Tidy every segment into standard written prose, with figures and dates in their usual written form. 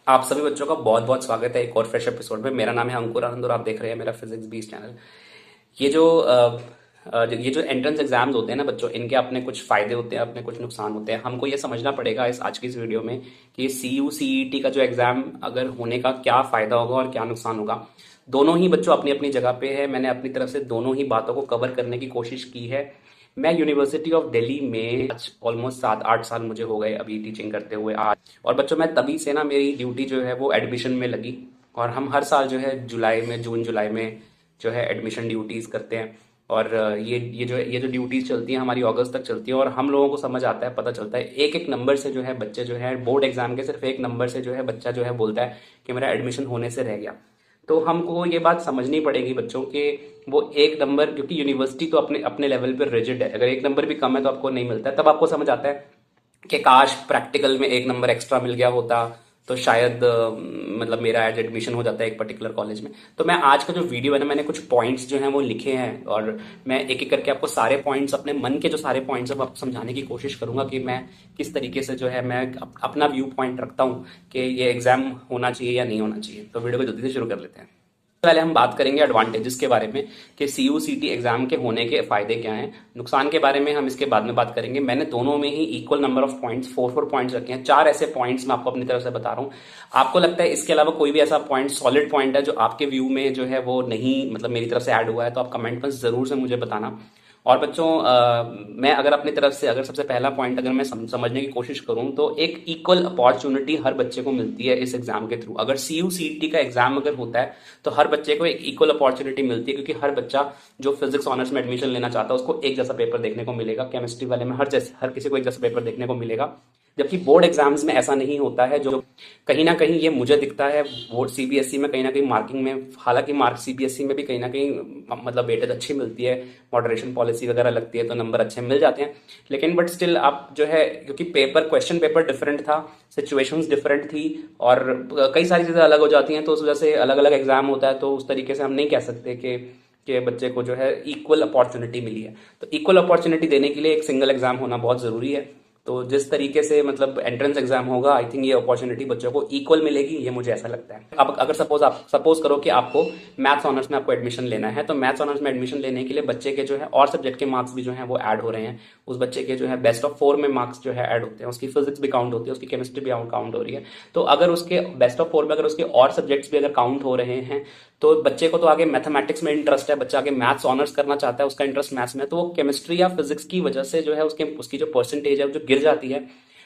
आप सभी बच्चों का बहुत बहुत स्वागत है एक और फ्रेश एपिसोड में। मेरा नाम है अंकुर आनंद और आप देख रहे हैं मेरा फिजिक्स 20 चैनल। ये जो एंट्रेंस एग्जाम्स होते हैं ना बच्चों, इनके अपने कुछ फायदे होते हैं, अपने कुछ नुकसान होते हैं। हमको ये समझना पड़ेगा आज की इस वीडियो में कि CU CET का जो एग्जाम अगर होने का क्या फायदा होगा और क्या नुकसान होगा। दोनों ही बच्चों अपनी अपनी जगह पे है। मैंने अपनी तरफ से दोनों ही बातों को कवर करने की कोशिश की है। मैं यूनिवर्सिटी ऑफ दिल्ली में आज ऑलमोस्ट 7-8 साल मुझे हो गए अभी टीचिंग करते हुए आज। और बच्चों मैं तभी से ना मेरी ड्यूटी जो है वो एडमिशन में लगी। और हम हर साल जो है जुलाई में, जून जुलाई में जो है एडमिशन ड्यूटीज करते हैं। और ये जो ड्यूटीज चलती हैं हमारी अगस्त तक चलती है। और हम लोगों को समझ आता है, पता चलता है एक एक नंबर से जो है बच्चे जो है बोर्ड एग्जाम के सिर्फ एक नंबर से जो है बच्चा जो है बोलता है कि मेरा एडमिशन होने से रह गया। तो हमको ये बात समझनी पड़ेगी बच्चों के वो एक नंबर, क्योंकि यूनिवर्सिटी तो अपने अपने लेवल पर रिजिड है। अगर एक नंबर भी कम है तो आपको नहीं मिलता है। तब आपको समझ आता है कि काश प्रैक्टिकल में एक नंबर एक्स्ट्रा मिल गया होता तो शायद मतलब मेरा एज एडमिशन हो जाता है एक पर्टिकुलर कॉलेज में। तो मैं आज का जो वीडियो है ना, मैंने कुछ पॉइंट्स जो हैं वो लिखे हैं और मैं एक एक करके आपको सारे पॉइंट्स, अपने मन के जो सारे पॉइंट्स हैं, आपको समझाने की कोशिश करूंगा कि मैं किस तरीके से जो है मैं अपना व्यू पॉइंट रखता हूँ कि ये एग्जाम होना चाहिए या नहीं होना चाहिए। तो वीडियो को जल्दी से शुरू कर लेते हैं। पहले हम बात करेंगे एडवांटेजेस के बारे में कि CU CT एग्जाम के होने के फायदे क्या हैं। नुकसान के बारे में हम इसके बाद में बात करेंगे। मैंने दोनों में ही equal number of points, 4 points रखे हैं। 4 ऐसे पॉइंट्स मैं आपको अपनी तरफ से बता रहा हूँ। आपको लगता है इसके अलावा कोई भी ऐसा पॉइंट, सॉलिड पॉइंट है जो आपके व्यू में जो है वो नहीं, मतलब मेरी तरफ से ऐड हुआ है, तो आप कमेंट में जरूर से मुझे बताना। और बच्चों मैं अगर अपनी तरफ से अगर सबसे पहला पॉइंट अगर मैं समझने की कोशिश करूं तो एक इक्वल अपॉर्चुनिटी हर बच्चे को मिलती है इस एग्जाम के थ्रू। अगर CU CET का एग्जाम अगर होता है तो हर बच्चे को एक इक्वल अपॉर्चुनिटी मिलती है, क्योंकि हर बच्चा जो फिजिक्स ऑनर्स में एडमिशन लेना चाहता है उसको एक जैसा पेपर देखने को मिलेगा। केमिस्ट्री वाले में हर किसी को एक जैसा पेपर देखने को मिलेगा। जबकि बोर्ड एग्जाम्स में ऐसा नहीं होता है। जो कहीं ना कहीं ये मुझे दिखता है बोर्ड CBSE में कहीं ना कहीं मार्किंग में, हालांकि मार्क CBSE में भी कहीं ना कहीं मतलब वेटेज अच्छी मिलती है, मॉडरेशन पॉलिसी वगैरह लगती है तो नंबर अच्छे मिल जाते हैं। लेकिन बट स्टिल आप जो है, क्योंकि क्वेश्चन पेपर डिफरेंट था, सिचुएशंस डिफरेंट थी और कई सारी चीज़ें अलग हो जाती हैं, तो उस वजह से अलग अलग एग्जाम होता है। तो उस तरीके से हम नहीं कह सकते कि बच्चे को जो है इक्वल अपॉर्चुनिटी मिली है। तो इक्वल अपॉर्चुनिटी देने के लिए एक सिंगल एग्जाम होना बहुत ज़रूरी है। तो जिस तरीके से मतलब एंट्रेंस एग्जाम होगा, आई थिंक ये अपॉर्चुनिटी बच्चों को इक्वल मिलेगी, ये मुझे ऐसा लगता है। अब अगर सपोज करो कि आपको मैथ्स ऑनर्स में आपको एडमिशन लेना है, तो मैथ्स ऑनर्स में एडमिशन लेने के लिए बच्चे के जो है और सब्जेक्ट के मार्क्स भी जो है वो ऐड हो रहे हैं। उस बच्चे के जो है बेस्ट ऑफ 4 में मार्क्स जो है ऐड होते हैं, उसकी फिजिक्स भी काउंट होती है, उसकी केमिस्ट्री भी काउंट हो रही है। तो अगर उसके बेस्ट ऑफ 4 में अगर उसके और सब्जेक्ट्स भी अगर काउंट हो रहे हैं तो बच्चे को तो आगे मैथमेटिक्स में इंटरेस्ट है, बच्चा आगे मैथ्स ऑनर्स करना चाहता है, उसका इंटरेस्ट मैथ्स में, तो वो केमिस्ट्री या फिजिक्स की वजह से जो है उसकी जो परसेंटेज है जो गिर जाती है,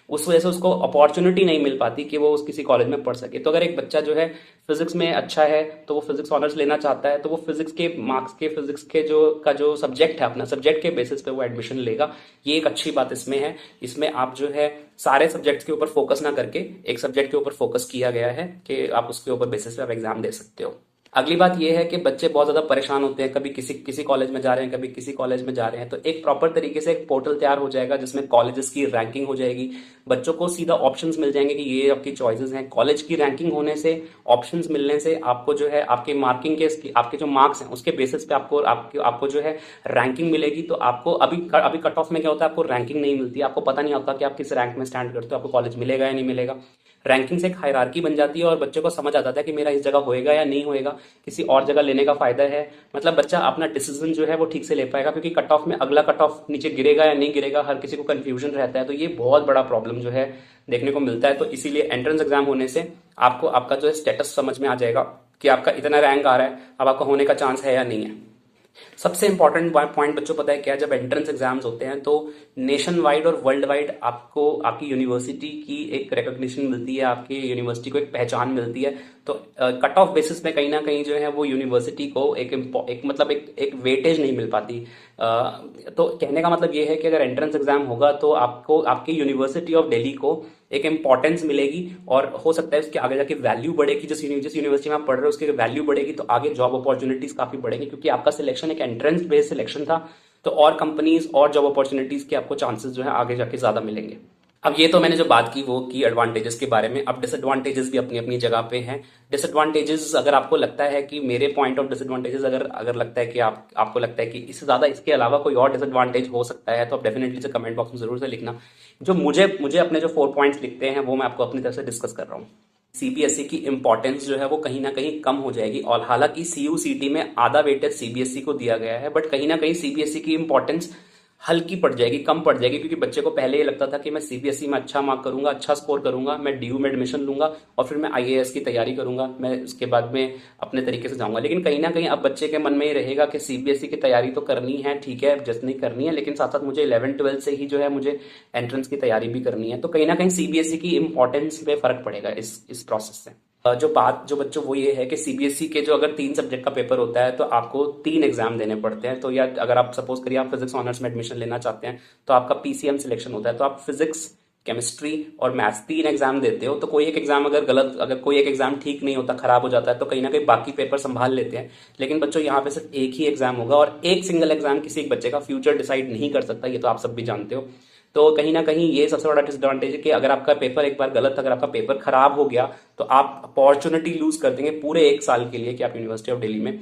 उस वजह से उसको अपॉर्चुनिटी नहीं मिल पाती कि वो उस किसी कॉलेज में पढ़ सके। तो अगर एक बच्चा जो है फिजिक्स में अच्छा है तो वो फिजिक्स ऑनर्स लेना चाहता है, तो वो फिजिक्स के मार्क्स के, फिजिक्स के जो सब्जेक्ट है, अपना सब्जेक्ट के बेसिस पे वो एडमिशन लेगा। ये एक अच्छी बात इसमें है। इसमें आप जो है सारे सब्जेक्ट्स के ऊपर फोकस ना करके एक सब्जेक्ट के ऊपर फोकस किया गया है कि आप उसके ऊपर बेसिस पे आप एग्जाम दे सकते हो। अगली बात यह है कि बच्चे बहुत ज्यादा परेशान होते हैं, कभी किसी किसी कॉलेज में जा रहे हैं, कभी किसी कॉलेज में जा रहे हैं। तो एक प्रॉपर तरीके से एक पोर्टल तैयार हो जाएगा जिसमें कॉलेजेस की रैंकिंग हो जाएगी। बच्चों को सीधा ऑप्शंस मिल जाएंगे कि ये आपकी चॉइसेस हैं। कॉलेज की रैंकिंग होने से, ऑप्शंस मिलने से आपको जो है आपके मार्किंग के, आपके जो मार्क्स हैं उसके बेसिस पे आपको जो है रैंकिंग मिलेगी। तो आपको अभी कट ऑफ में क्या होता है, आपको रैंकिंग नहीं मिलती, आपको पता नहीं होता कि आप किस रैंक में स्टैंड करते हो, आपको कॉलेज मिलेगा या नहीं मिलेगा। रैंकिंग से एक हायरार्की बन जाती है और बच्चे को समझ आ जाता है कि मेरा इस जगह होएगा या नहीं होएगा, किसी और जगह लेने का फायदा है। मतलब बच्चा अपना डिसीजन जो है वो ठीक से ले पाएगा, क्योंकि कट ऑफ में अगला कट ऑफ नीचे गिरेगा या नहीं गिरेगा हर किसी को कंफ्यूजन रहता है। तो ये बहुत बड़ा प्रॉब्लम जो है देखने को मिलता है। तो इसीलिए एंट्रेंस एग्जाम होने से आपको आपका जो है स्टेटस समझ में आ जाएगा कि आपका इतना रैंक आ रहा है, अब आपका होने का चांस है या नहीं है। सबसे इंपॉर्टेंट पॉइंट बच्चों पता है क्या है, जब एंट्रेंस एग्जाम्स होते हैं तो नेशन वाइड और वर्ल्ड वाइड आपको आपकी यूनिवर्सिटी की एक रिकॉग्निशन मिलती है, आपकी यूनिवर्सिटी को एक पहचान मिलती है। तो कट ऑफ बेसिस पे कहीं ना कहीं जो है वो यूनिवर्सिटी को एक मतलब एक वेटेज नहीं मिल पाती। तो कहने का मतलब ये है कि अगर एंट्रेंस एग्जाम होगा तो आपको आपकी यूनिवर्सिटी ऑफ दिल्ली को एक इंपॉर्टेंस मिलेगी और हो सकता है उसके आगे जाके वैल्यू बढ़ेगी। जिस यूनिवर्सिटी में आप पढ़ रहे हो उसकी वैल्यू बढ़ेगी तो आगे जॉब अपॉर्चुनिटीज काफी बढ़ेंगी, क्योंकि आपका सिलेक्शन एक एंट्रेंस बेस्ड सिलेक्शन था। तो और कंपनीज और जॉब अपॉर्चुनिटीज के आपको चांसेस जो है आगे जाके ज्यादा मिलेंगे। अब ये तो मैंने जो बात की वो की एडवांटेजेस के बारे में। अब डिसएडवांटेजेस भी अपनी अपनी जगह पे हैं। डिसएडवांटेजेस अगर आपको लगता है कि मेरे पॉइंट ऑफ डिसएडवांटेजेस अगर अगर लगता है कि आपको लगता है कि इससे ज्यादा इसके अलावा कोई और डिसएडवांटेज हो सकता है, तो आप डेफिनेटली से कमेंट बॉक्स में जरूर से लिखना। जो मुझे मुझे अपने जो 4 पॉइंट्स लिखते हैं वो मैं आपको अपनी तरफ से डिस्कस कर रहा हूँ। सीबीएसई की इंपॉर्टेंस जो है वो कहीं ना कहीं कम हो जाएगी। और हालांकि सीयूसीटी में आधा वेटेज सीबीएसई को दिया गया है, बट कहीं ना कहीं सीबीएसई की इंपॉर्टेंस हल्की पड़ जाएगी, कम पड़ जाएगी, क्योंकि बच्चे को पहले ये लगता था कि मैं सीबीएसई में अच्छा मार्क करूंगा, अच्छा स्कोर करूंगा, मैं डीयू में एडमिशन लूंगा और फिर मैं आईएएस की तैयारी करूंगा, मैं उसके बाद में अपने तरीके से जाऊंगा। लेकिन कहीं ना कहीं अब बच्चे के मन में ये रहेगा कि सीबीएसई की तैयारी तो करनी है, ठीक है, जितनी करनी है, लेकिन साथ साथ मुझे 11-12 से ही जो है मुझे एंट्रेंस की तैयारी भी करनी है। तो कहीं ना कहीं सीबीएसई की इंपॉर्टेंस पे फर्क पड़ेगा इस प्रोसेस से। जो बात जो बच्चों वो ये है कि सीबीएसई के जो अगर 3 सब्जेक्ट का पेपर होता है तो आपको 3 एग्जाम देने पड़ते हैं। तो या अगर आप सपोज करिए आप फिजिक्स ऑनर्स में एडमिशन लेना चाहते हैं तो आपका पीसीएम सिलेक्शन होता है, तो आप फिजिक्स, केमिस्ट्री और मैथ्स 3 एग्जाम देते हो। तो कोई एक एग्जाम अगर कोई एक एग्जाम ठीक नहीं होता, खराब हो जाता है, तो कहीं ना कहीं बाकी पेपर संभाल लेते हैं। लेकिन बच्चों यहाँ पे सिर्फ एक ही एग्जाम होगा और एक सिंगल एग्जाम किसी एक बच्चे का फ्यूचर डिसाइड नहीं कर सकता, ये तो आप सब भी जानते हो। तो कहीं ना कहीं ये सबसे बड़ा डिसएडवांटेज है कि अगर आपका पेपर एक बार गलत, अगर आपका पेपर खराब हो गया तो आप अपॉर्चुनिटी लूज कर देंगे पूरे 1 साल के लिए कि आप यूनिवर्सिटी ऑफ दिल्ली में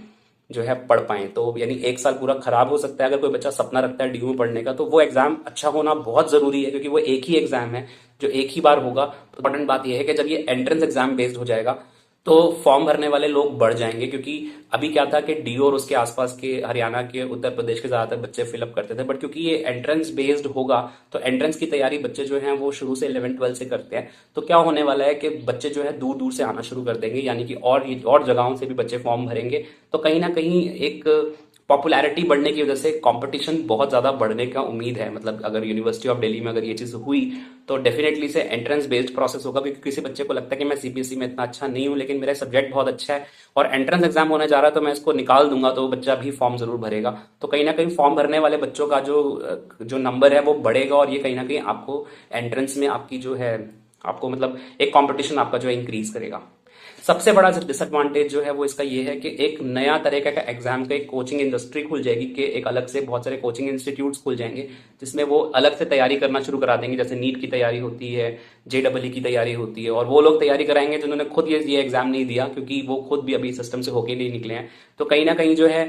जो है पढ़ पाएं। तो यानी 1 साल पूरा खराब हो सकता है। अगर कोई बच्चा सपना रखता है डीयू में पढ़ने का तो वो एग्जाम अच्छा होना बहुत जरूरी है, क्योंकि वो एक ही एग्जाम है जो एक ही बार होगा। इंपॉर्टेंट बात यह है कि जब ये एंट्रेंस एग्जाम बेस्ड हो जाएगा तो फॉर्म भरने वाले लोग बढ़ जाएंगे, क्योंकि अभी क्या था कि डीयू और उसके आसपास के हरियाणा के, उत्तर प्रदेश के ज्यादातर बच्चे फिलअप करते थे। बट क्योंकि ये एंट्रेंस बेस्ड होगा तो एंट्रेंस की तैयारी बच्चे जो हैं वो शुरू से 11-12 से करते हैं। तो क्या होने वाला है कि बच्चे जो है दूर दूर से आना शुरू कर देंगे, यानी कि और जगहों से भी बच्चे फॉर्म भरेंगे। तो कहीं ना कहीं एक पॉपुलैरिटी बढ़ने की वजह से कंपटीशन बहुत ज़्यादा बढ़ने का उम्मीद है। मतलब अगर यूनिवर्सिटी ऑफ दिल्ली में अगर ये चीज़ हुई तो डेफिनेटली से एंट्रेंस बेस्ड प्रोसेस होगा, क्योंकि किसी बच्चे को लगता है कि मैं सीबीएसई में इतना अच्छा नहीं हूं लेकिन मेरा सब्जेक्ट बहुत अच्छा है और एंट्रेंस एग्जाम होने जा रहा है तो मैं इसको निकाल दूंगा, तो वो बच्चा भी फॉर्म जरूर भरेगा। तो कहीं ना कहीं फॉर्म भरने वाले बच्चों का जो नंबर है वो बढ़ेगा और ये कहीं ना कहीं आपको एंट्रेंस में आपकी जो है आपको मतलब एक कॉम्पिटिशन आपका जो है इंक्रीज करेगा। सबसे बड़ा डिसएडवांटेज जो है वो इसका ये है कि एक नया तरीके का एग्जाम का एक कोचिंग इंडस्ट्री खुल जाएगी, कि एक अलग से बहुत सारे कोचिंग इंस्टीट्यूट्स खुल जाएंगे जिसमें वो अलग से तैयारी करना शुरू करा देंगे। जैसे नीट की तैयारी होती है, जेडब्ल्यू की तैयारी होती है, और वो लोग तैयारी कराएंगे जिन्होंने खुद ये एग्जाम नहीं दिया, क्योंकि वो खुद भी अभी सिस्टम से होके नहीं निकले हैं। तो कहीं ना कहीं जो है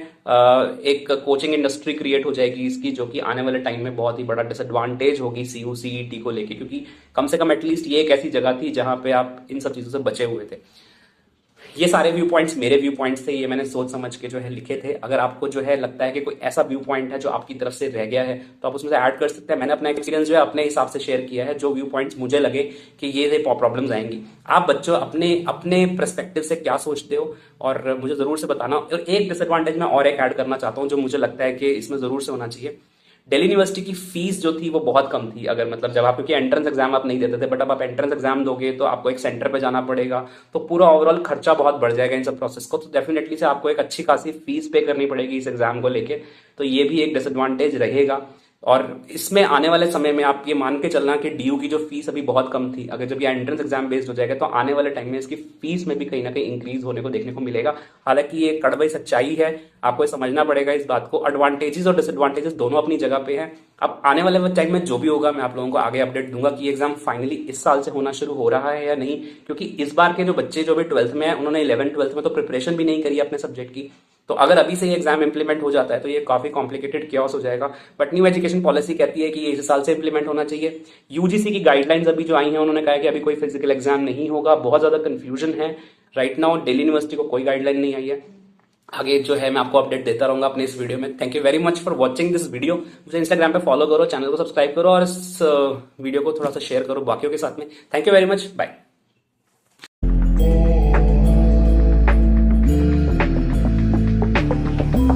एक कोचिंग इंडस्ट्री क्रिएट हो जाएगी इसकी, जो कि आने वाले टाइम में बहुत ही बड़ा डिसएडवांटेज होगी सीयू सीईटी को लेके, क्योंकि कम से कम एटलीस्ट ये एक ऐसी जगह थी जहां पे आप इन सब चीजों से बचे हुए थे। ये सारे व्यू पॉइंट्स मेरे व्यू पॉइंट्स थे, ये मैंने सोच समझ के जो है लिखे थे। अगर आपको जो है लगता है कि कोई ऐसा व्यू पॉइंट है जो आपकी तरफ से रह गया है तो आप उसमें से ऐड कर सकते हैं। मैंने अपना एक्सपीरियंस जो है अपने हिसाब से शेयर किया है, जो व्यू पॉइंट्स मुझे लगे कि ये प्रॉब्लम्स आएंगी। आप बच्चों अपने अपने पर्सपेक्टिव से क्या सोचते हो और मुझे जरूर से बताना। और एक डिसएडवांटेज मैं और एक ऐड करना चाहता हूँ जो मुझे लगता है कि इसमें जरूर से होना चाहिए। दिल्ली यूनिवर्सिटी की फीस जो थी वो बहुत कम थी। अगर मतलब जब आप, क्योंकि एंट्रेंस एग्जाम आप नहीं देते थे, बट अब आप एंट्रेंस एग्जाम दोगे तो आपको एक सेंटर पे जाना पड़ेगा, तो पूरा ओवरऑल खर्चा बहुत बढ़ जाएगा इन सब प्रोसेस को। तो डेफिनेटली से आपको एक अच्छी खासी फीस पे करनी पड़ेगी इस एग्जाम को लेके, तो ये भी एक डिसएडवांटेज रहेगा। और इसमें आने वाले समय में आप ये मान के चलना कि डीयू की जो फीस अभी बहुत कम थी, अगर जब ये एंट्रेंस एग्जाम बेस्ड हो जाएगा तो आने वाले टाइम में इसकी फीस में भी कहीं ना कहीं इंक्रीज होने को देखने को मिलेगा। हालांकि ये कड़वी सच्चाई है, आपको समझना पड़ेगा इस बात को। एडवांटेजेस और डिसएडवांटेजेस दोनों अपनी जगह पे हैं। अब आने वाले टाइम में जो भी होगा मैं आप लोगों को आगे अपडेट दूंगा कि एग्जाम फाइनली इस साल से होना शुरू हो रहा है या नहीं, क्योंकि इस बार के जो बच्चे जो भी 12th में है उन्होंने 11th-12th में तो प्रिपरेशन भी नहीं करी अपने सब्जेक्ट की। तो अगर अभी से ये एग्जाम इंप्लीमेंट हो जाता है तो ये काफी कॉम्प्लिकेटेड क्योस हो जाएगा। बट न्यू एजुकेशन पॉलिसी कहती है कि ये इस साल से इंप्लीमेंट होना चाहिए। यूजीसी की गाइडलाइंस अभी जो आई हैं उन्होंने कहा है कि अभी कोई फिजिकल एग्जाम नहीं होगा। बहुत ज्यादा कंफ्यूजन है राइट नाउ, दिल्ली यूनिवर्सिटी को कोई गाइडलाइन नहीं आई है। आगे जो है मैं आपको अपडेट देता रहूंगा अपने इस वीडियो में। Thank you very much for watching this video. मुझे इंस्टाग्राम पे फॉलो करो, चैनल को सब्सक्राइब करो और इस वीडियो को थोड़ा सा शेयर करो बाकियों के साथ में। Thank you very much, bye.